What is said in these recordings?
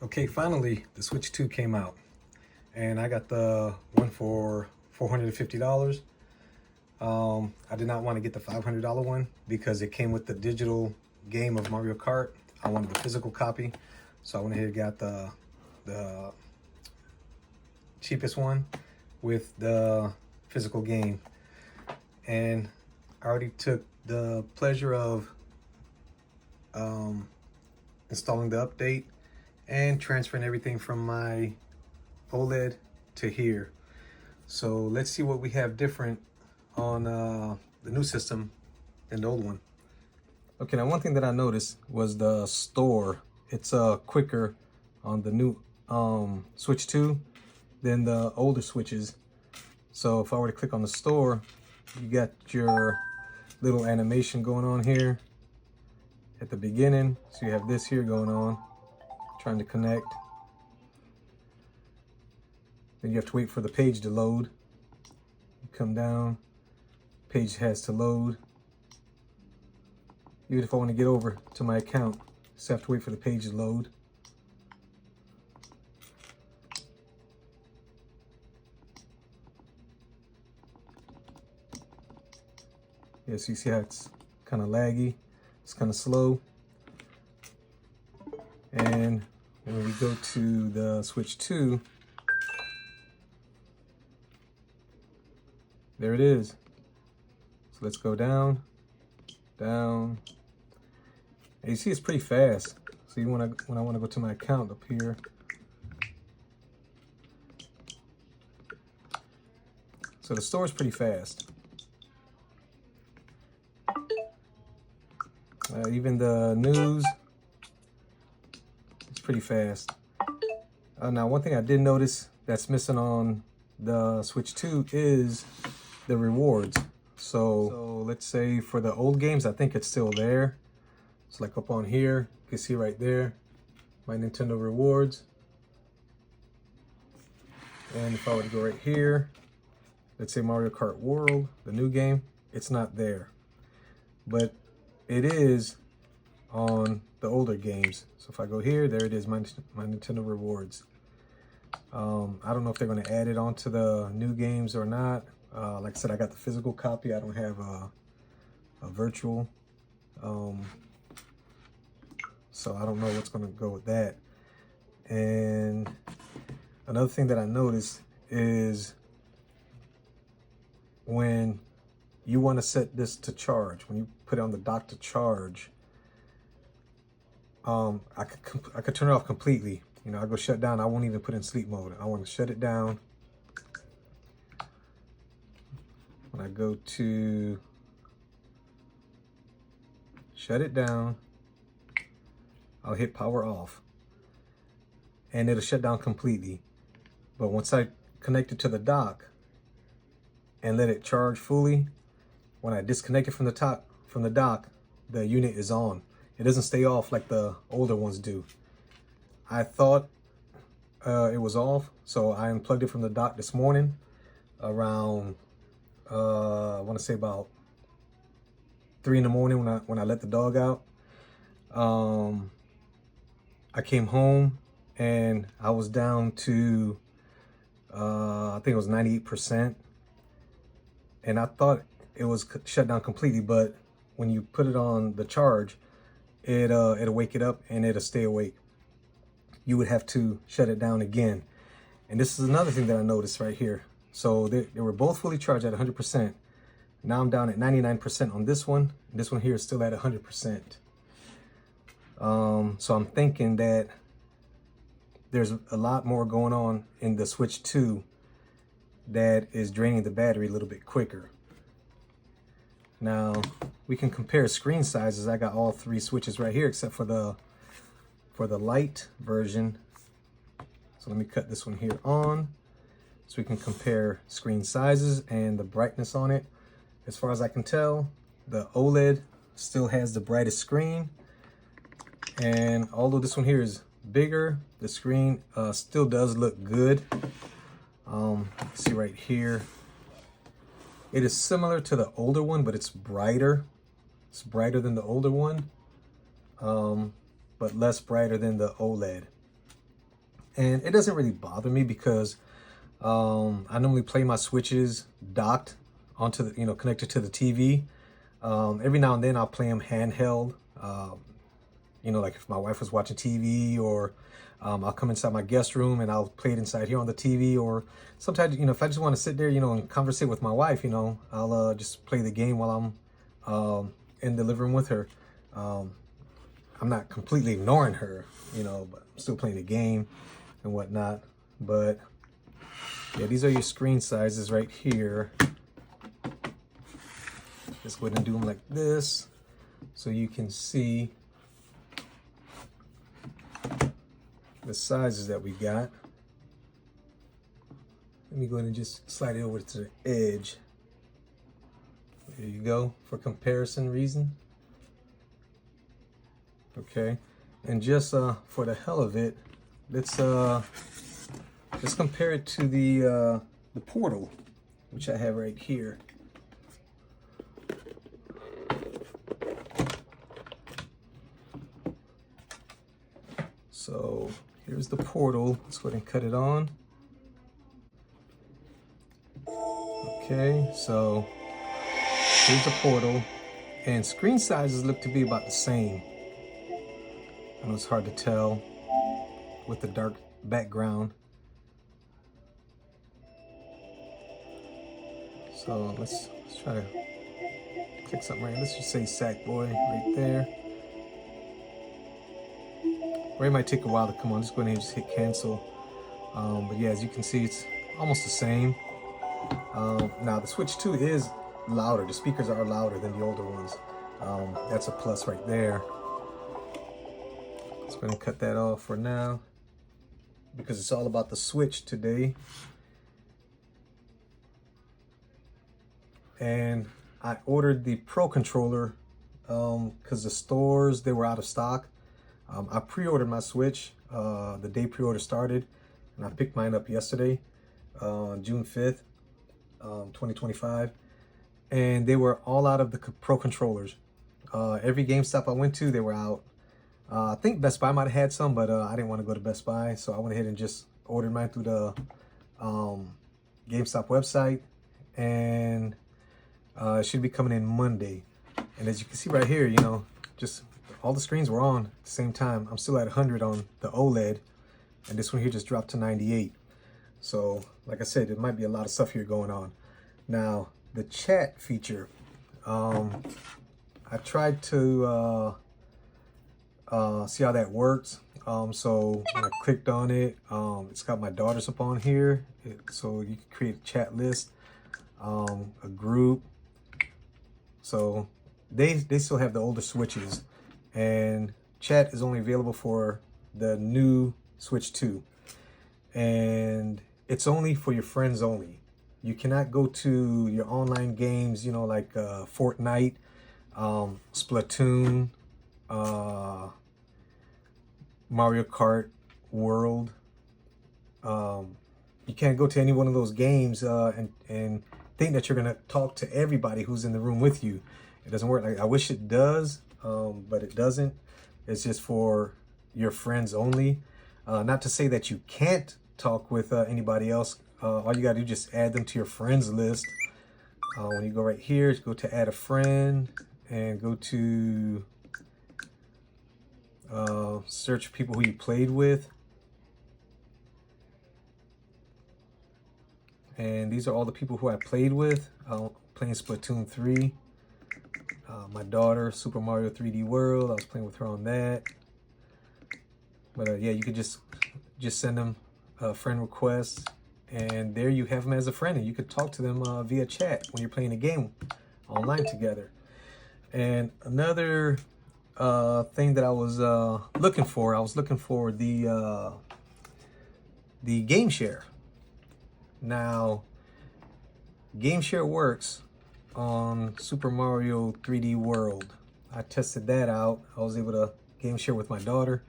Okay, finally the Switch 2 came out, and I got the one for $450. I did not want to get the $500 one because it came with the digital game of Mario Kart. I wanted the physical copy, so I went ahead and got the cheapest one with the physical game. And I already took the pleasure of installing the update and transferring everything from my OLED to here. So let's see what we have different on the new system than the old one. Okay, now one thing that I noticed was the store. It's quicker on the new Switch 2 than the older Switches. So if I were to click on the store, you got your little animation going on here at the beginning. So you have this here going on, trying to connect. Then you have to wait for the page to load. You come down, page has to load. Even if I want to get over to my account, just have to wait for the page to load. Yes, you see how it's kind of laggy, it's kind of slow. And when we go to the Switch 2, there it is. So let's go down, down. And you see it's pretty fast. So when I want to go to my account up here, so the store is pretty fast. Even the news, it's pretty fast. Now, one thing I did notice that's missing on the Switch 2 is the rewards. So let's say for the old games, I think it's still there. It's like up on here, you can see right there, my Nintendo rewards. And if I were to go right here, let's say Mario Kart World, the new game, it's not there. But it is on the older games. So if I go here, there it is, my Nintendo rewards. I don't know if they're going to add it onto the new games or not. Like I said, I got the physical copy. I don't have a virtual. So I don't know what's going to go with that. And another thing that I noticed is when you want to set this to charge, when you put it on the dock to charge, I could turn it off completely. You know, I go shut down. I won't even put in sleep mode. I want to shut it down. When I go to shut it down, I'll hit power off and it'll shut down completely. But once I connect it to the dock and let it charge fully, when I disconnect it from the dock, the unit is on. It doesn't stay off like the older ones do. I thought it was off, so I unplugged it from the dock this morning around I want to say about 3 in the morning when I let the dog out. I came home and I was down to I think it was 98%, and I thought it was shut down completely, but when you put it on the charge, it'll wake it up and it'll stay awake. You would have to shut it down again. And this is another thing that I noticed right here. So they were both fully charged at 100%. Now I'm down at 99% on this one. This one here is still at 100%. So I'm thinking that there's a lot more going on in the Switch 2 that is draining the battery a little bit quicker. Now we can compare screen sizes. I got all 3 switches right here except for the light version. So let me cut this one here on so we can compare screen sizes and the brightness on it. As far as I can tell, the OLED still has the brightest screen, and although this one here is bigger, the screen still does look good. See right here, it is similar to the older one, but it's brighter. It's brighter than the older one, but less brighter than the OLED. And it doesn't really bother me because I normally play my Switches docked onto the, connected to the TV. Every now and then I'll play them handheld. Like if my wife was watching TV, or I'll come inside my guest room and I'll play it inside here on the TV. Or sometimes, if I just want to sit there, and conversate with my wife, I'll just play the game while I'm in the living room with her. I'm not completely ignoring her, but I'm still playing the game and whatnot. But yeah, these are your screen sizes right here. Just go ahead and do them like this so you can see the sizes that we got. Let me go ahead and just slide it over to the edge. There you go, for comparison reason. Okay, and just for the hell of it, let's compare it to the Portal, which I have right here. So here's the Portal. Let's go ahead and cut it on. Okay, so here's the Portal, and screen sizes look to be about the same. I know it's hard to tell with the dark background. So let's try to click something right. Let's just say Sackboy right there. Or it might take a while to come on. Just go ahead and just hit cancel. But yeah, as you can see, it's almost the same. Now the Switch 2 is louder. The speakers are louder than the older ones. That's a plus right there. Let's go ahead and cut that off for now, because it's all about the Switch today. And I ordered the Pro Controller because the stores, they were out of stock. I pre-ordered my Switch the day pre-order started, and I picked mine up yesterday, June 5th, 2025. And they were all out of the Pro Controllers. Every GameStop I went to, they were out. I think Best Buy might have had some, but I didn't want to go to Best Buy, so I went ahead and just ordered mine through the GameStop website, and it should be coming in Monday. And as you can see right here, just all the screens were on at the same time. I'm still at 100 on the OLED, and this one here just dropped to 98. So like I said, there might be a lot of stuff here going on. Now the chat feature, I tried to see how that works. So when I clicked on it, it's got my daughters up on here, so you can create a chat list, a group. So they still have the older Switches, and chat is only available for the new Switch 2, and it's only for your friends only. You cannot go to your online games, like Fortnite, Splatoon, Mario Kart World. You can't go to any one of those games and think that you're gonna talk to everybody who's in the room with you. It doesn't work. Like, I wish it does, but it doesn't. It's just for your friends only. Not to say that you can't talk with anybody else. All you gotta do is just add them to your friends list. When you go right here, go to add a friend and go to search people who you played with. And these are all the people who I played with. Playing Splatoon 3. My daughter, Super Mario 3D World. I was playing with her on that. But yeah, you could just send them a friend request, and there you have them as a friend, and you could talk to them via chat when you're playing a game online together. And another thing that I was looking for, the Game Share. Now, Game Share works on Super Mario 3D World. I tested that out. I was able to Game Share with my daughter.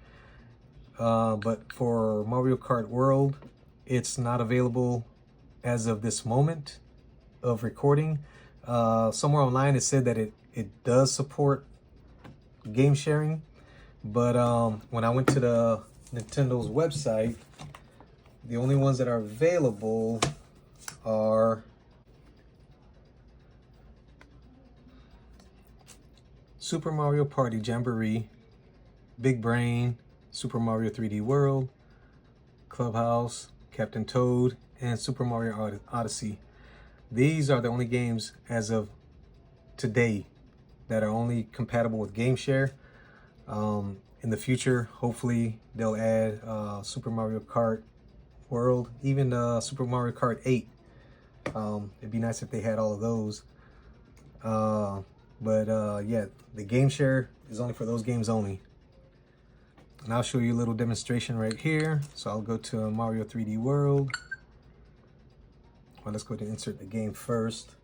But for Mario Kart World, it's not available as of this moment of recording. Somewhere online it said that it does support game sharing, but when I went to the Nintendo's website, the only ones that are available are Super Mario Party Jamboree, Big Brain, Super Mario 3D World, Clubhouse, Captain Toad, and Super Mario Odyssey. These are the only games as of today that are only compatible with GameShare. In the future, hopefully they'll add Super Mario Kart World, even Super Mario Kart 8. It'd be nice if they had all of those. Yeah, the GameShare is only for those games only. And I'll show you a little demonstration right here. So I'll go to Mario 3D World. Well, let's go ahead and insert the game first.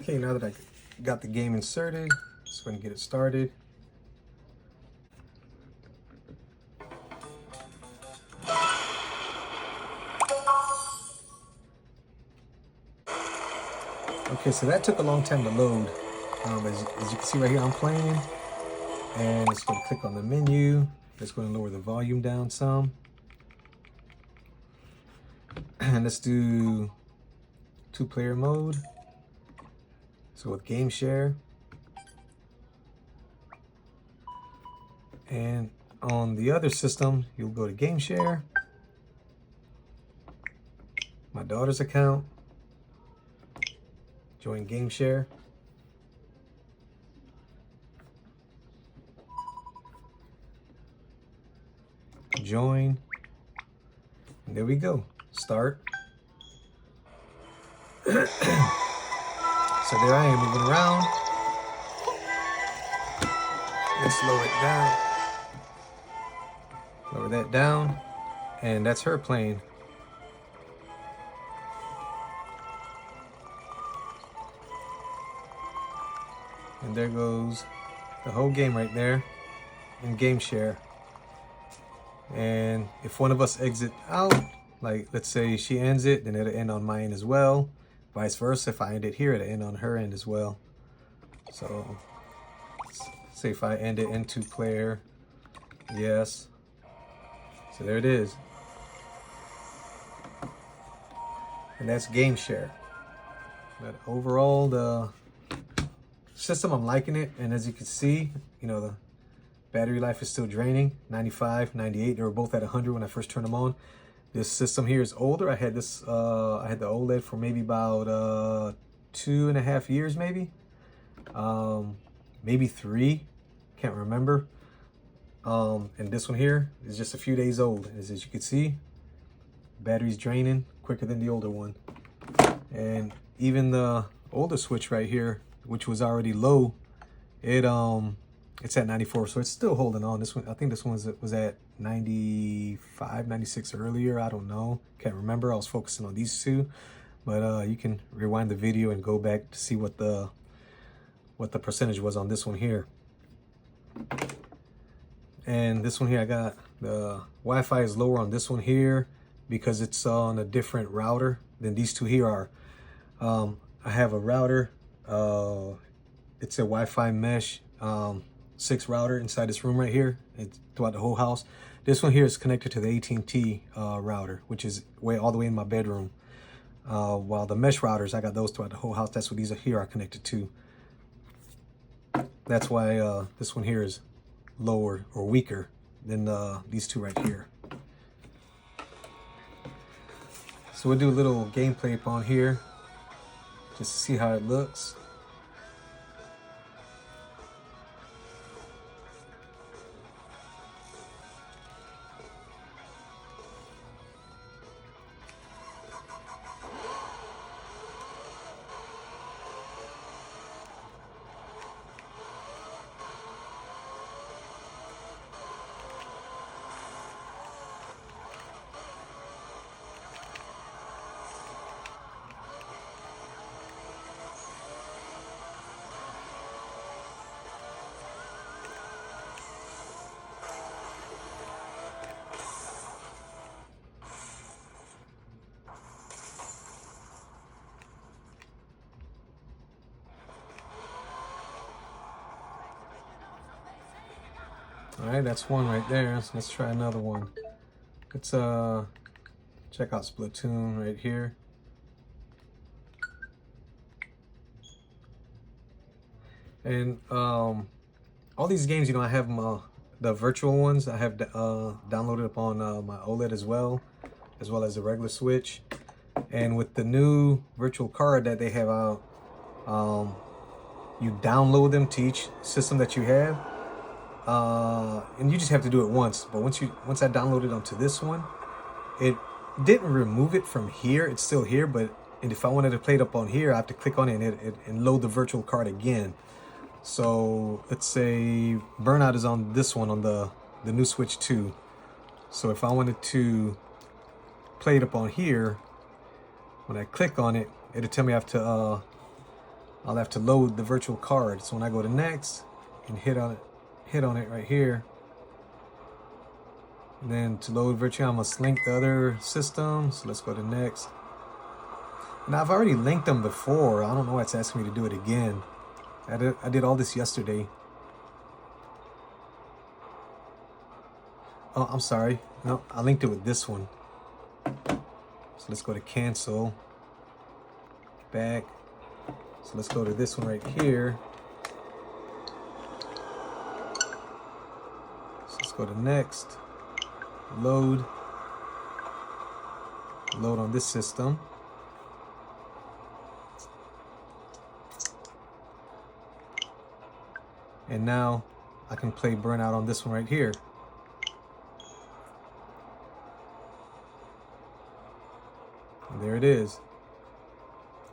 Okay, now that I got the game inserted, just going to get it started. Okay, so that took a long time to load. As you can see right here, I'm playing. And it's going to click on the menu. It's going to lower the volume down some. And let's do 2-player mode. So with GameShare. And on the other system, you'll go to GameShare. My daughter's account. Join GameShare. Join. And there we go. Start. So there I am moving around. Let's lower it down. Lower that down. And that's her playing. And there goes the whole game right there in GameShare. And if one of us exit out, like let's say she ends it, then it'll end on mine as well. Vice versa, if I end it here, it'll end on her end as well. So say if I end it in 2-player, yes. So there it is. And that's GameShare. But overall, the system, I'm liking it. And as you can see, you know, the battery life is still draining. 95, 98. They were both at 100 when I first turned them on. This system here is older. I had this, I had the OLED for maybe about 2.5 years, maybe. Maybe 3. Can't remember. And this one here is just a few days old. As you can see, battery's draining quicker than the older one. And even the older Switch right here, which was already low, it's at 94, so it's still holding on. This one, I think this one was at 95, 96 earlier. I don't know, can't remember. I was focusing on these two, but you can rewind the video and go back to see what the percentage was on this one here. And this one here, I got the Wi-Fi is lower on this one here because it's on a different router than these two here are. I have a router. It's a Wi-Fi mesh 6 router inside this room right here. It's throughout the whole house. This one here is connected to the AT&T router, which is all the way in my bedroom. While the mesh routers, I got those throughout the whole house. That's what these are here are connected to. That's why this one here is lower or weaker than these two right here. So we'll do a little gameplay up on here just to see how it looks. All right, that's one right there. So let's try another one. Let's check out Splatoon right here. And all these games, you know, I have them, the virtual ones I have downloaded up on my OLED as well as the regular Switch. And with the new virtual card that they have out, you download them to each system that you have, and you just have to do it once. But once I downloaded onto this one, it didn't remove it from here. It's still here, but if I wanted to play it up on here, I have to click on it and load the virtual card again. So let's say Burnout is on this one, on the new Switch 2. So if I wanted to play it up on here, when I click on it, it'll tell me I have to I'll have to load the virtual card. So when I go to next and hit on it right here, and then to load virtual, I must link the other system. So let's go to next. Now I've already linked them before. I don't know why it's asking me to do it again. I did all this yesterday. Oh, I'm sorry. No, I linked it with this one. So let's go to cancel. Back. So let's go to this one right here. So let's go to next. Load. Load on this system. And now I can play Burnout on this one right here. And there it is.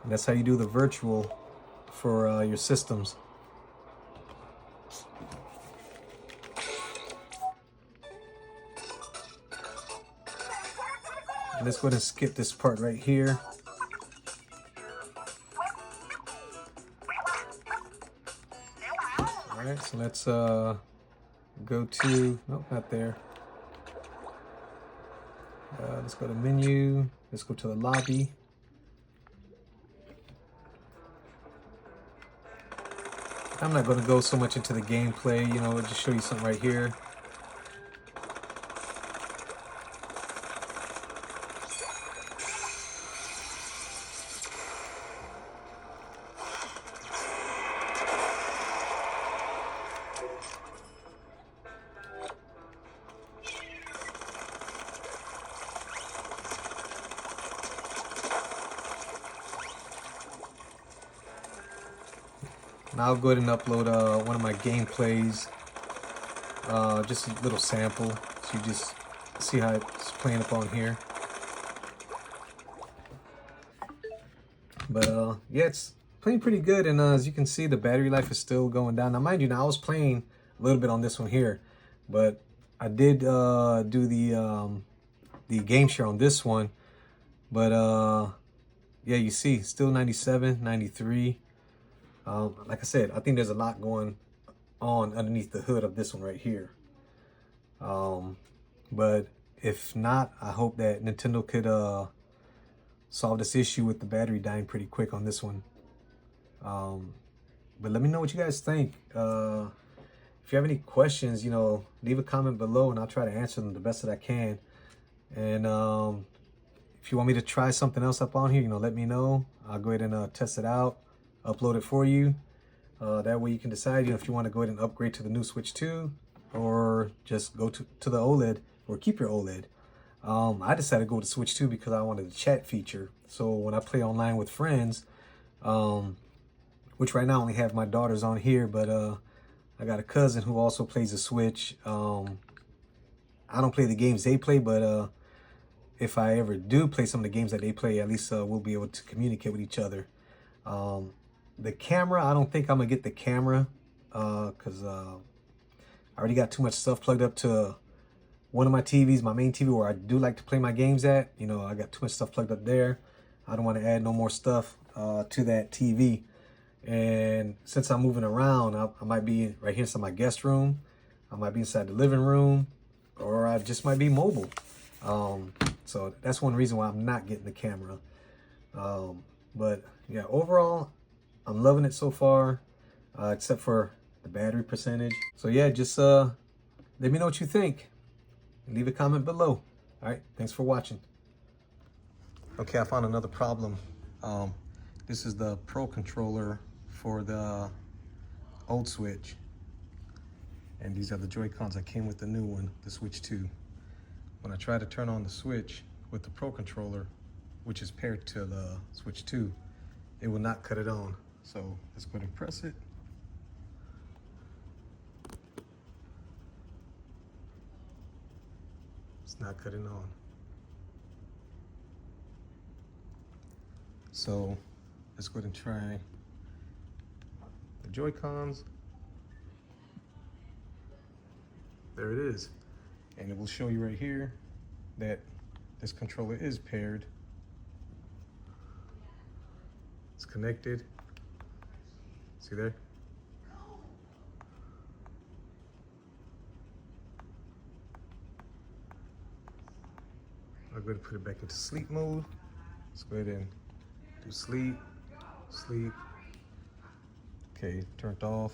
And that's how you do the virtual for your systems. And let's go ahead and skip this part right here. All right, so let's go to, nope, not there. Let's go to menu. Let's go to the lobby. I'm not going to go so much into the gameplay, you know, I'll just show you something right here. Now I'll go ahead and upload one of my gameplays, just a little sample, so you just see how it's playing up on here. But yeah, it's playing pretty good, and as you can see, the battery life is still going down. Now mind you, now I was playing a little bit on this one here, but I did do the game share on this one. But yeah, you see, still 97, 93. Like I said, I think there's a lot going on underneath the hood of this one right here. But if not, I hope that Nintendo could solve this issue with the battery dying pretty quick on this one. But let me know what you guys think. If you have any questions, you know, leave a comment below and I'll try to answer them the best that I can. And if you want me to try something else up on here, you know, let me know. I'll go ahead and test it out, upload it for you. That way you can decide, you know, if you want to go ahead and upgrade to the new Switch 2 or just go to the OLED or keep your OLED. I decided to go to Switch 2 because I wanted the chat feature. So when I play online with friends, which right now I only have my daughters on here, but I got a cousin who also plays the Switch. I don't play the games they play, but if I ever do play some of the games that they play, at least we'll be able to communicate with each other. The camera, I don't think I'm gonna get the camera because I already got too much stuff plugged up to one of my TVs, my main TV, where I do like to play my games at. You know, I got too much stuff plugged up there. I don't want to add no more stuff to that TV. And since I'm moving around, I might be right here inside my guest room. I might be inside the living room, or I just might be mobile. So that's one reason why I'm not getting the camera. But yeah, overall, I'm loving it so far, except for the battery percentage. So yeah, just let me know what you think. Leave a comment below. All right, thanks for watching. Okay, I found another problem. This is the Pro controller for the old Switch. And these are the Joy-Cons that came with the new one, the Switch 2. When I try to turn on the Switch with the Pro controller, which is paired to the Switch 2, it will not cut it on. So let's go ahead and press it. It's not cutting on. So let's go ahead and try the Joy-Cons. There it is. And it will show you right here that this controller is paired. It's connected. See there? I'll go ahead and put it back into sleep mode. Let's go ahead and do sleep, sleep. Okay, turned off,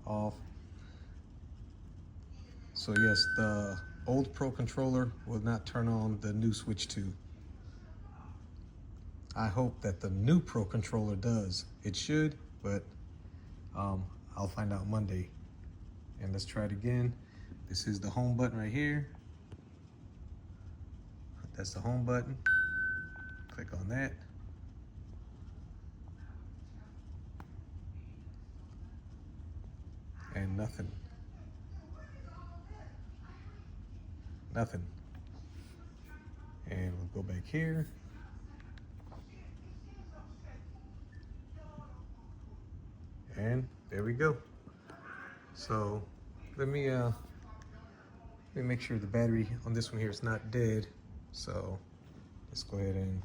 off. So yes, the old Pro controller will not turn on the new Switch 2. I hope that the new Pro controller does. It should, but I'll find out Monday. And let's try it again. This is the home button right here. That's the home button. Click on that. And nothing. Nothing. And we'll go back here. And there we go. So let me make sure the battery on this one here is not dead. So let's go ahead and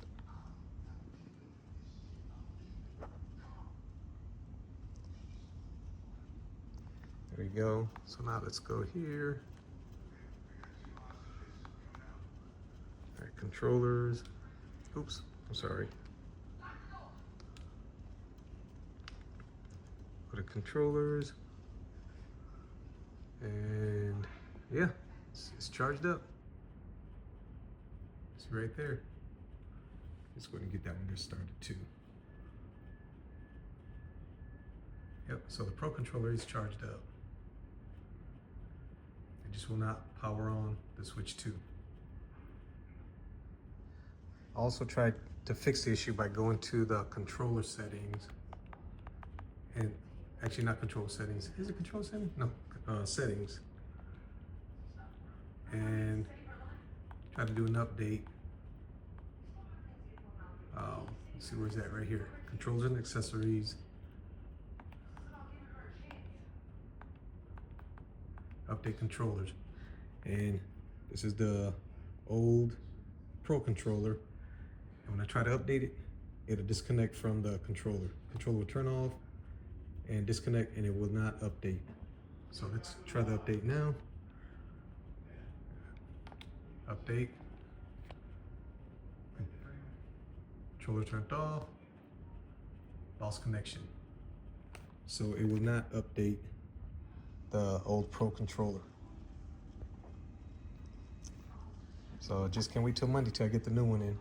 there we go. So now let's go here. All right, controllers. Oops, I'm sorry. Go to controllers. And yeah, it's charged up. It's right there. Let's go ahead and get that one just started too. Yep, so the Pro controller is charged up. It just will not power on the Switch 2. I also tried to fix the issue by going to the controller settings. And actually not control settings. Is it control settings? No, settings. And try to do an update. Let's see, where's that? Right here. Controls and accessories. Update controllers. And this is the old Pro controller. And when I try to update it, it'll disconnect from the controller. Controller will turn off and disconnect, and it will not update. So let's try the update now. Update. Controller turned off. Lost connection. So it will not update the old Pro controller. So just can't wait till Monday till I get the new one in.